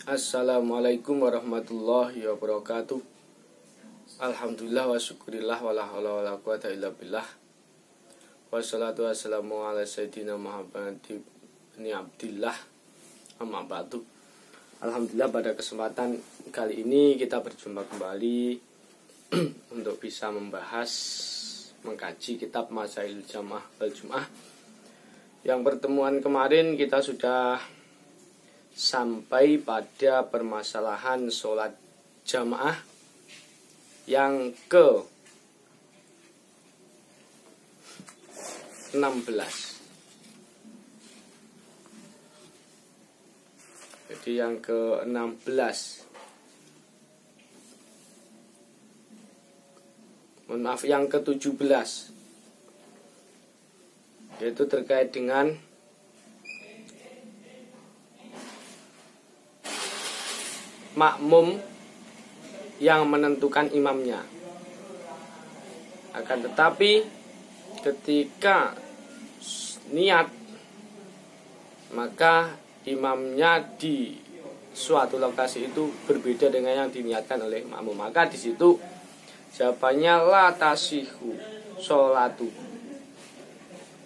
Assalamualaikum warahmatullahi wabarakatuh. Alhamdulillah wa syukurillah wa la haula wa la quwata illa billah. Wassalatu wassalamu ala sayyidina Muhammad ibn Abdillah. Amma ba'du. Alhamdulillah, pada kesempatan kali ini kita berjumpa kembali untuk bisa mengkaji kitab Masail Jamaah wal Jum'ah. Yang pertemuan kemarin kita sudah sampai pada permasalahan sholat jamaah yang ke-16. Jadi yang ke-16, yang ke-17, yaitu terkait dengan makmum yang menentukan imamnya. Akan tetapi ketika niat, maka imamnya di suatu lokasi itu berbeda dengan yang diniatkan oleh makmum. Maka di situ jawabannya la tasihu sholatu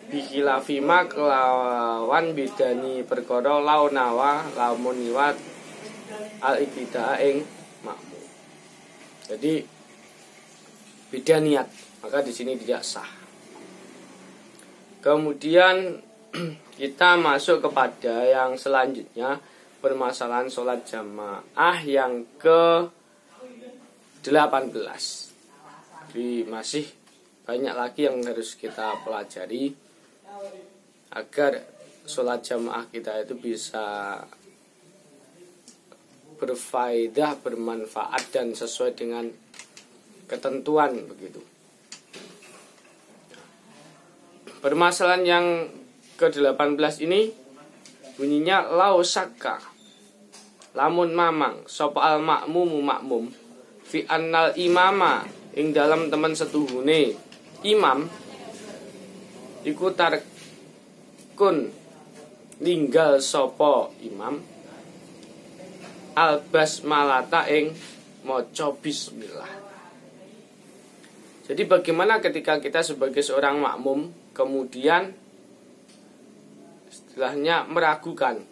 bihilafima, kelawan bedani perkara launawa lamun niwat al-ibtida'a ing makmum. Jadi beda niat, maka di sini tidak sah. Kemudian kita masuk kepada yang selanjutnya, permasalahan sholat jamaah yang ke-18. Jadi masih banyak lagi yang harus kita pelajari agar sholat jamaah kita itu bisa berfaedah, bermanfaat, dan sesuai dengan ketentuan begitu. Permasalahan yang ke-18 ini bunyinya lau syakka, lamun mamang sapa al makmumu makmum fi annal imama ing dalam teman setuhune imam iku tarkun ninggal sapa imam al basmalata ing maca bismillah. Jadi bagaimana ketika kita sebagai seorang makmum kemudian istilahnya meragukan.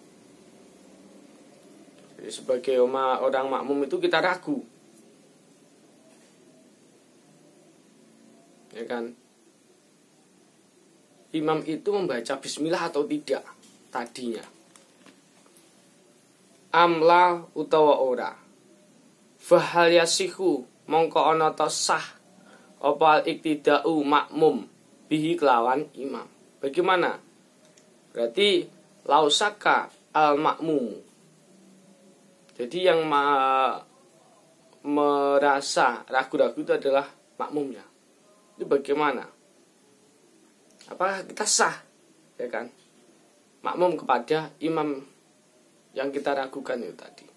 Jadi sebagai orang makmum itu kita ragu, ya kan? Imam itu membaca bismillah atau tidak tadinya, amla utawa ora, fahal yasihu mongko ana ta sah apa iktidau makmum bihi kelawan imam. Bagaimana? Berarti lausaka al makmum. Jadi yang merasa ragu-ragu itu adalah makmumnya. Itu bagaimana? Apakah kita sah, ya kan? Makmum kepada imam yang kita ragukan itu tadi.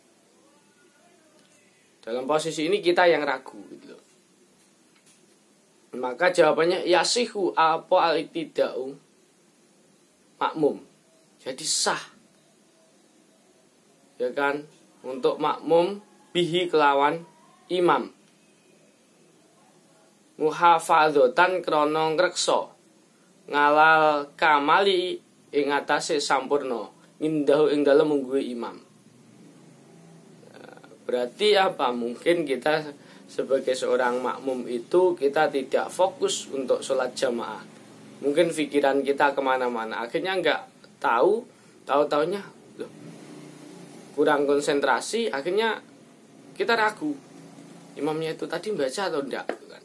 Dalam posisi ini kita yang ragu gitu. Maka jawabannya yasihu apa al-iktidau makmum. Jadi sah, ya kan, untuk makmum bihi kelawan imam, muhafadzatan krana ngreksa ngalal kamali ing atase sampurna indahu ing dalem mungguhe imam. Berarti apa? Mungkin kita sebagai seorang makmum itu kita tidak fokus untuk sholat jamaah. Mungkin pikiran kita kemana-mana, akhirnya nggak tahu-taunya kurang konsentrasi, akhirnya kita ragu imamnya itu tadi baca atau enggak kan?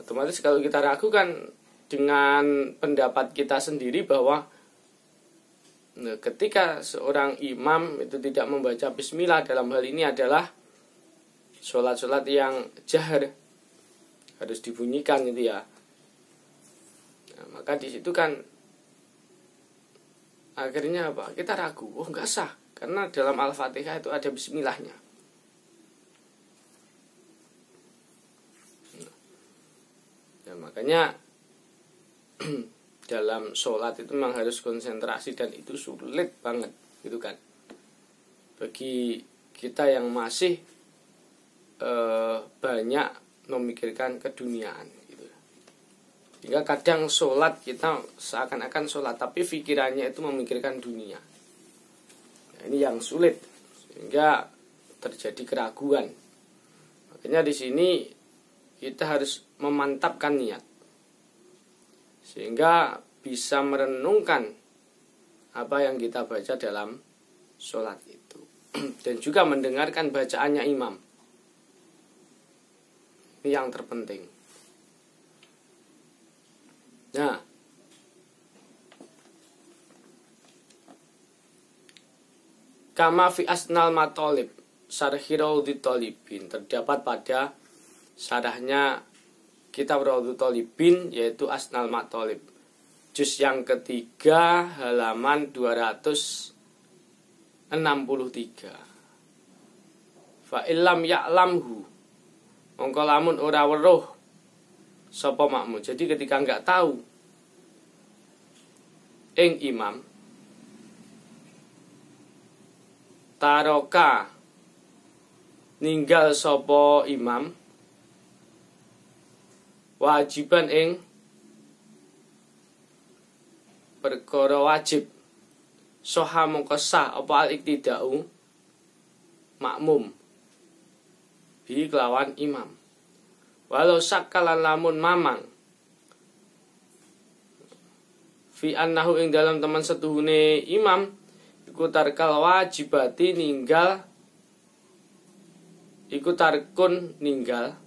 Otomatis kalau kita ragu kan dengan pendapat kita sendiri bahwa ketika seorang imam itu tidak membaca bismillah, dalam hal ini adalah sholat-sholat yang jahar, harus dibunyikan gitu ya. Nah, maka di situ kan akhirnya apa? Kita ragu, oh nggak sah, karena dalam Al-Fatihah itu ada bismillahnya. Nah, makanya dalam sholat itu memang harus konsentrasi, dan itu sulit banget gitu kan. bagi kita yang masih banyak memikirkan keduniaan gitu. Hingga kadang sholat kita seakan-akan sholat, tapi pikirannya itu memikirkan dunia. Nah, ini yang sulit, sehingga terjadi keraguan. Makanya di sini kita harus memantapkan niat, sehingga bisa merenungkan apa yang kita baca dalam sholat itu. Dan juga mendengarkan bacaannya imam. Ini yang terpenting. Nah, kama fi asnal matolib syarhi Raudhut Thalibin, terdapat pada syarahnya kitab Raudhut Thalibin, yaitu Asnal Matolib, juz yang ketiga halaman 263. Fa illam ya'lamhu, mongko lamun ora weruh sapa makmum. Jadi ketika enggak tahu ing imam, taroka ninggal sapa imam wajiban ing perkara wajib, soha mongko sah apa al iktidau makmum bi kelawan imam, walau sakalan lamun mamang fi annahu ing dalam teman setuhune imam iku tarkal wajibati ninggal, iku tarkun ninggal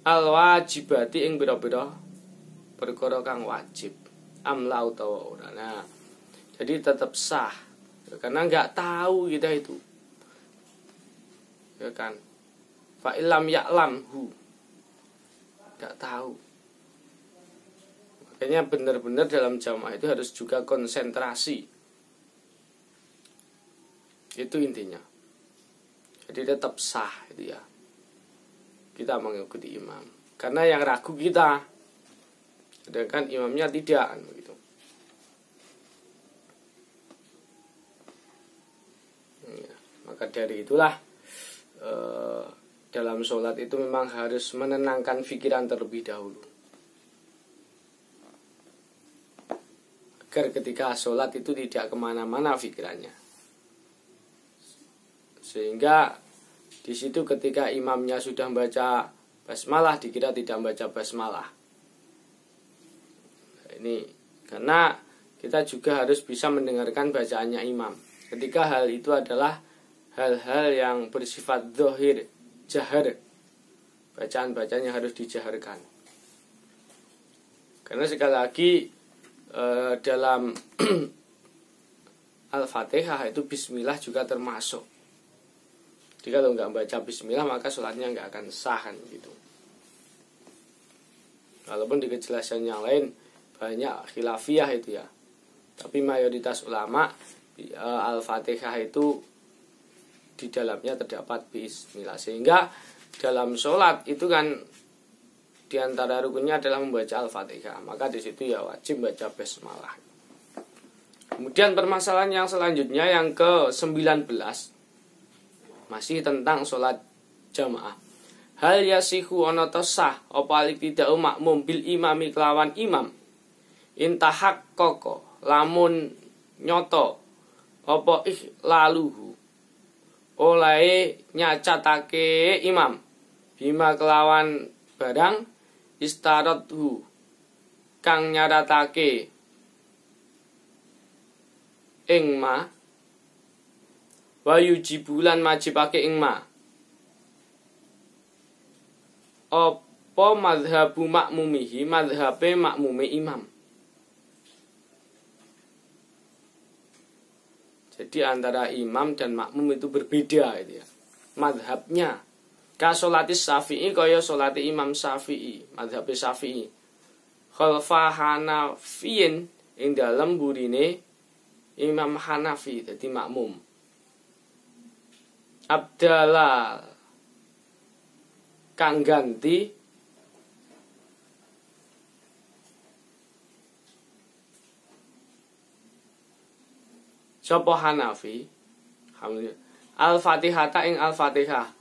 al wajibati ing bira-bira perkara kang wajib, amla utawa ora. Nah, jadi tetap sah karena nggak tahu kita itu, ya kan? Fa illam ya'lamhu, nggak tahu. Makanya benar-benar dalam jamaah itu harus juga konsentrasi. Itu intinya. Jadi tetap sah itu ya, kita mengikuti imam. Karena yang ragu kita, sedangkan imamnya tidak, begitu. Ya, maka dari itulah dalam sholat itu memang harus menenangkan pikiran terlebih dahulu, agar ketika sholat itu tidak kemana-mana pikirannya. Sehingga di situ ketika imamnya sudah membaca basmalah, dikira tidak membaca basmalah. Ini karena kita juga harus bisa mendengarkan bacaannya imam. Ketika hal itu adalah hal-hal yang bersifat zahir, jahar, bacaan-bacanya harus dijaharkan. Karena sekali lagi dalam Al-Fatihah itu bismillah juga termasuk. Jadi kalau nggak baca bismillah maka sholatnya nggak akan sah kan gitu. Walaupun di kejelasan yang lain banyak khilafiyah itu ya, tapi mayoritas ulama Al-Fatihah itu di dalamnya terdapat bismillah. Sehingga dalam sholat itu kan diantara rukunnya adalah membaca Al-Fatihah. Maka di situ ya wajib baca basmalah. Kemudian permasalahan yang selanjutnya yang ke-19 masih tentang sholat jamaah. Hal yasihu ana sah apa iktidau makmum bil imami kelawan imam intahak koko lamun nyoto apa ikhlaluhu oleh nyacatake imam bima kelawan barang istarathu kang nyaratake ing ma wayu jibulan majibake ing ma apa madhabu makmumihi madhabe makmume imam. Jadi antara imam dan makmum itu berbeda itu ya madhabnya. Ka sholatis Syafi'i kaya sholati imam Syafi'i, madhabe Syafi'i. Khalfa Hanafiyin ing dalem burine Imam Hanafi dadi makmum. Abdallah kang ganti sapa Hanafi Al-Fatihata ing Al-Fatihah.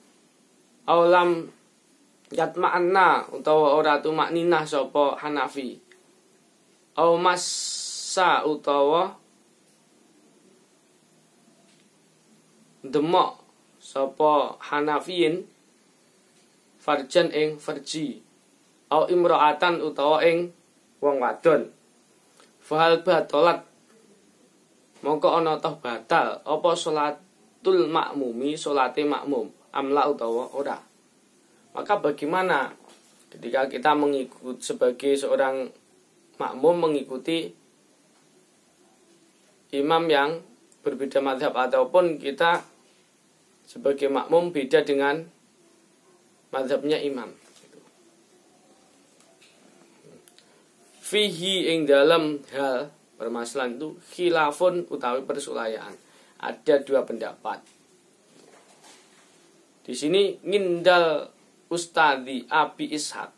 Aulam yatma'anna utawa ora tumakninah sapa Hanafi. Au massa utawa demok sapa Hanafiyin farjan ing farji. Au imra'atan utawa ing wong wadon. Fahal batalat mongko ana toh batal apa salatul makmumi salate makmum amla utawa ora. Maka bagaimana ketika kita mengikut sebagai seorang makmum mengikuti imam yang berbeda mazhab ataupun kita sebagai makmum beda dengan mazhabnya imam. Fihi ing dalam hal permasalahan itu khilafun utawi persulayaan. Ada dua pendapat. Di sini ngindal Ustadi Abi Ishaq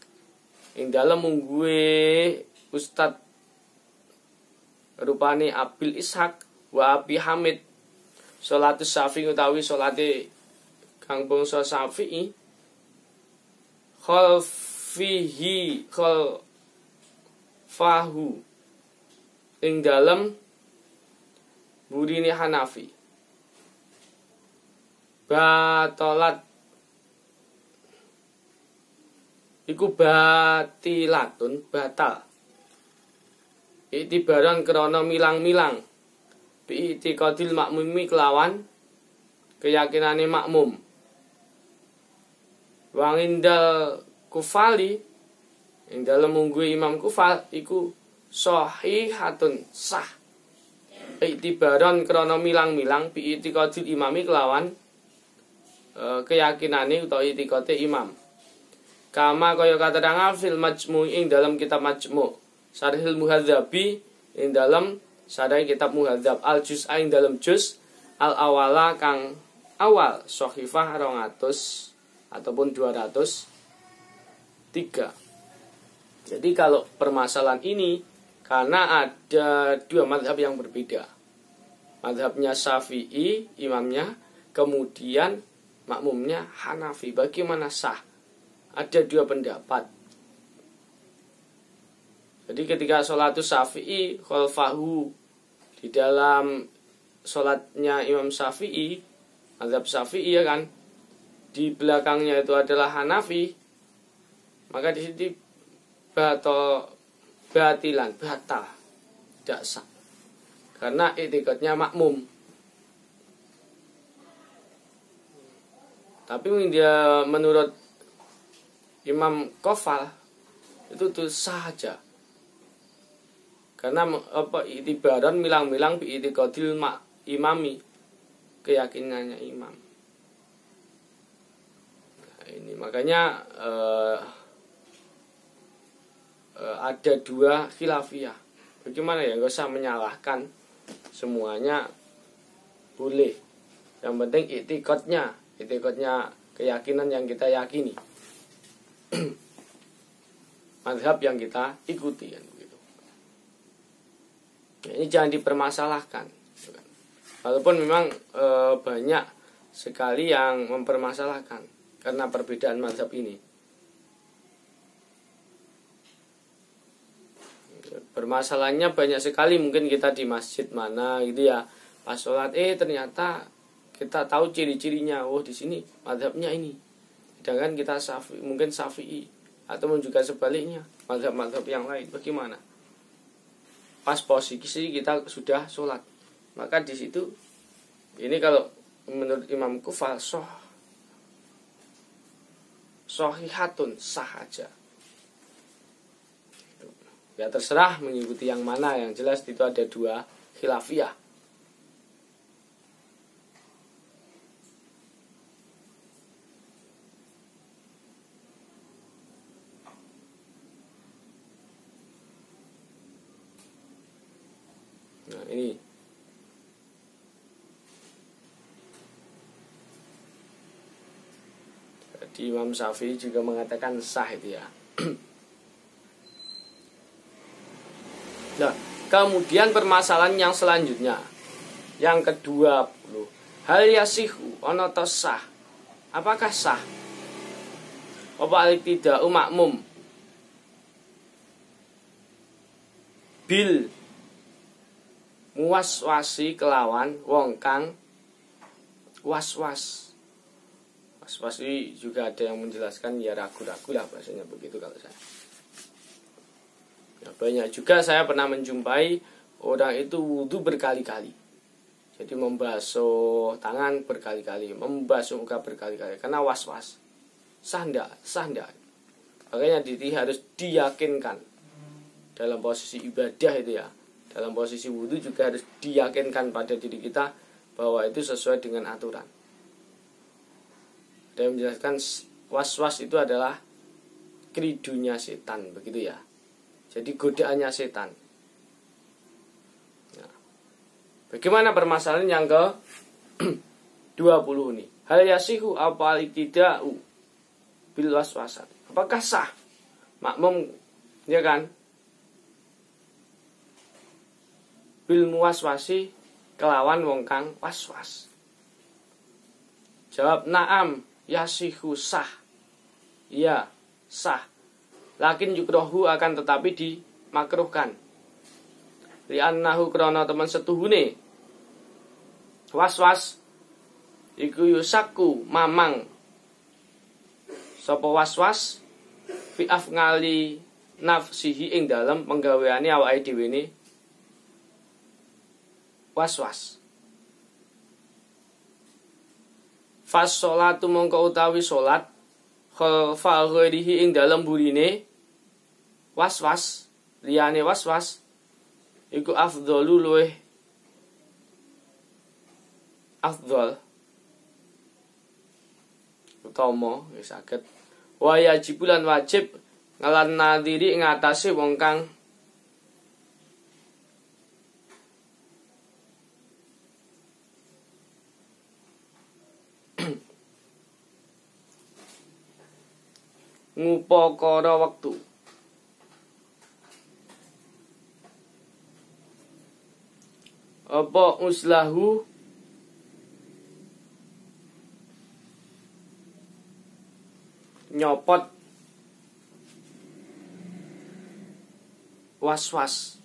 ing dalam mungguwe Ustad rupane Abil Ishaq wa Abi Hamid sholatus Syafi'i utawi sholate kang bangsa Syafi'i khalfihi fahu ing dalem burine Hanafi batalat iku batilatun batal itibaran krana milang-milang bi itiqadil makmumi kelawan keyakinane makmum wangindal kufali ing dalem mungguhe Imam Kufal iku sahihatun sah. Itibaran krana milang-milang bi itiqadil imami kelawan keyakinane utawa itiqate imam. Kama kaya katerang fil majmu' ing dalem kitab Majmu' Syarhil Muhadzabi ing dalem sareng kitab Muhadzab al juz'a ing dalem juz al awala kang awal sahifah 200 ataupun 203. Jadi kalau permasalahan ini karena ada dua mazhab yang berbeda. Mazhabnya Syafi'i imamnya, kemudian makmumnya Hanafi. Bagaimana sah? Ada dua pendapat. Jadi ketika sholatus Syafi'i khalfahu di dalam sholatnya Imam Syafi'i, mazhab Syafi'i ya kan, di belakangnya itu adalah Hanafi, maka di sini batal tidak sah karena etikatnya makmum. Tapi dia menurut Imam Kofal itu tuh sah aja karena itibaran milang-milang bi itikadil imami keyakinannya imam. Nah, ini makanya ada dua khilafiyah. Bagaimana ya, nggak usah menyalahkan, semuanya boleh. Yang penting itikadnya keyakinan yang kita yakini, mazhab yang kita ikuti kan begitu. Nah, ini jangan dipermasalahkan. Walaupun memang banyak sekali yang mempermasalahkan karena perbedaan mazhab ini. Permasalahannya banyak sekali, mungkin kita di masjid mana gitu ya, pas sholat ternyata kita tahu ciri-cirinya, oh di sini mazhabnya ini, sedangkan kita mungkin Syafi'i atau juga sebaliknya mazhab-mazhab yang lain. Bagaimana? Pas posisi kita sudah sholat, maka di situ ini kalau menurut Imam Kufal sohihatun sah aja. Ya terserah mengikuti yang mana, yang jelas itu ada dua khilafiyah. Nah ini jadi Imam Syafi'i juga mengatakan sah itu ya. Nah, kemudian permasalahan yang selanjutnya, yang ke-20, Hal yasihu ana ta sah. Apakah sah? Apa al-iktida'u makmum bil muwaswasi kelawan wong kang was-was. Was-was ini juga ada yang menjelaskan ya ragu-ragu lah bahasanya begitu kalau saya. Ya, banyak juga saya pernah menjumpai orang itu wudu berkali-kali. Jadi membasuh tangan berkali-kali, membasuh muka berkali-kali karena was-was. Sah enggak? Sah enggak? Makanya harus diyakinkan dalam posisi ibadah itu ya. Dalam posisi wudu juga harus diyakinkan pada diri kita bahwa itu sesuai dengan aturan. Dia menjelaskan was-was itu adalah keridunya setan, begitu ya. Jadi godaannya setan. Nah, bagaimana permasalahan yang ke 20 ini? Hal yasihu apa al-iktida'u bil waswasat. Apakah sah makmum ya kan bil muwaswasi kelawan wong kang waswas? Jawab na'am yasihu sah. Iya, sah. Lakin yukrohu akan tetapi dimakruhkan. Li'annahu krana teman setuhune waswas iku yusaku mamang sapa waswas fi afngali nafsihi ing dalam penggaweane awake dhewe ne waswas. Fas sholatu mongko utawi salat khalfa ghairihi ing dalem burine waswas liyane waswas iku afdhalu luweh afdhal utama wis saged wa yajibulan wajib ngalan nadiri ing atase wong kang ngupakara wektu. Apa uslahu nyopot waswas.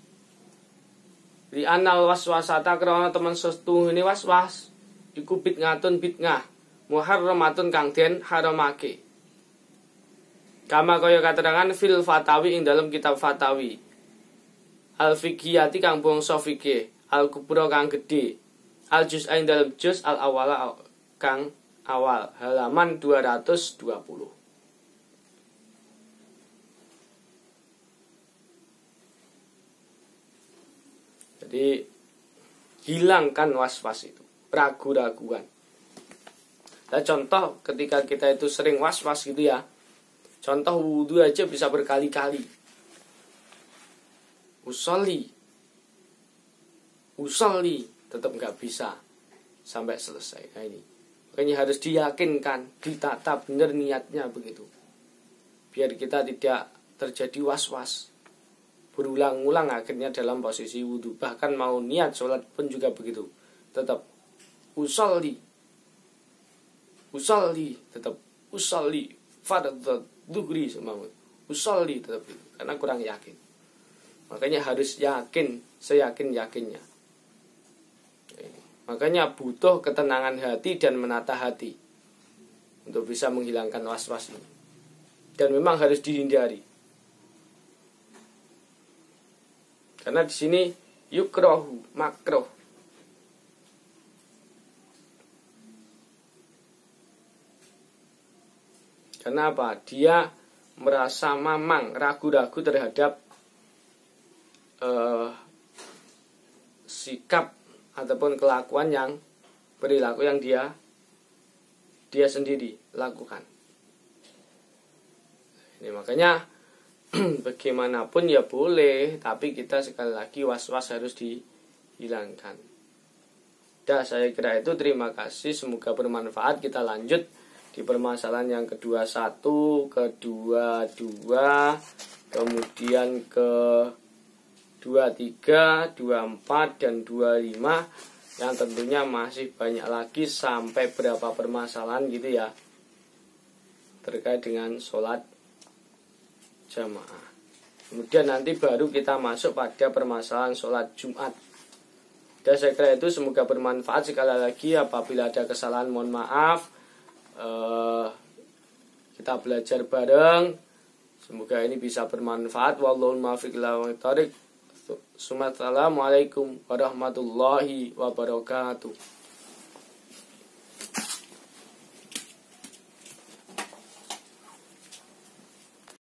Li anal waswasata krana temen setuhune waswas iku bid'atun bid'ah muharramatun kang den haramake. Kama kaya katerangan fil fatawi ing dalam kitab fatawi. Al fiqhiyati kang bangsa fikih, al kubra kang gedhe, al juz ing dalam juz al awala kang awal, halaman 220. Jadi hilangkan was-was itu, ragu-raguan. Nah, contoh ketika kita itu sering was-was gitu ya. Contoh wudu aja bisa berkali-kali. Usolli tetap nggak bisa sampai selesai. Nah ini, makanya harus diyakinkan, ditata benar niatnya begitu. Biar kita tidak terjadi was-was berulang-ulang akhirnya dalam posisi wudu. Bahkan mau niat sholat pun juga begitu. Tetap usolli tetap usolli fardhu dhuhri semamut. Usolli tetap itu karena kurang yakin. Makanya harus yakin, seyakin-yakinnya. Makanya butuh ketenangan hati dan menata hati untuk bisa menghilangkan was-was ini. Dan memang harus dihindari. Karena di sini yukrohu, makroh. Karena apa? Dia merasa mamang, ragu-ragu terhadap sikap ataupun kelakuan yang perilaku yang dia sendiri lakukan. Ini makanya bagaimanapun ya boleh, tapi kita sekali lagi was-was harus dihilangkan. Dah, saya kira itu. Terima kasih, semoga bermanfaat. Kita lanjut di permasalahan yang kedua 1, kedua 2, kemudian ke 23, 24 dan 25 yang tentunya masih banyak lagi sampai berapa permasalahan gitu ya terkait dengan sholat jamaah. Kemudian nanti baru kita masuk pada permasalahan sholat Jumat. Dan saya kira itu semoga bermanfaat. Sekali lagi apabila ada kesalahan mohon maaf. Kita belajar bareng. Semoga ini bisa bermanfaat. Wallahul muwaffiq ila aqwamit thoriq. Assalamualaikum warahmatullahi wabarakatuh.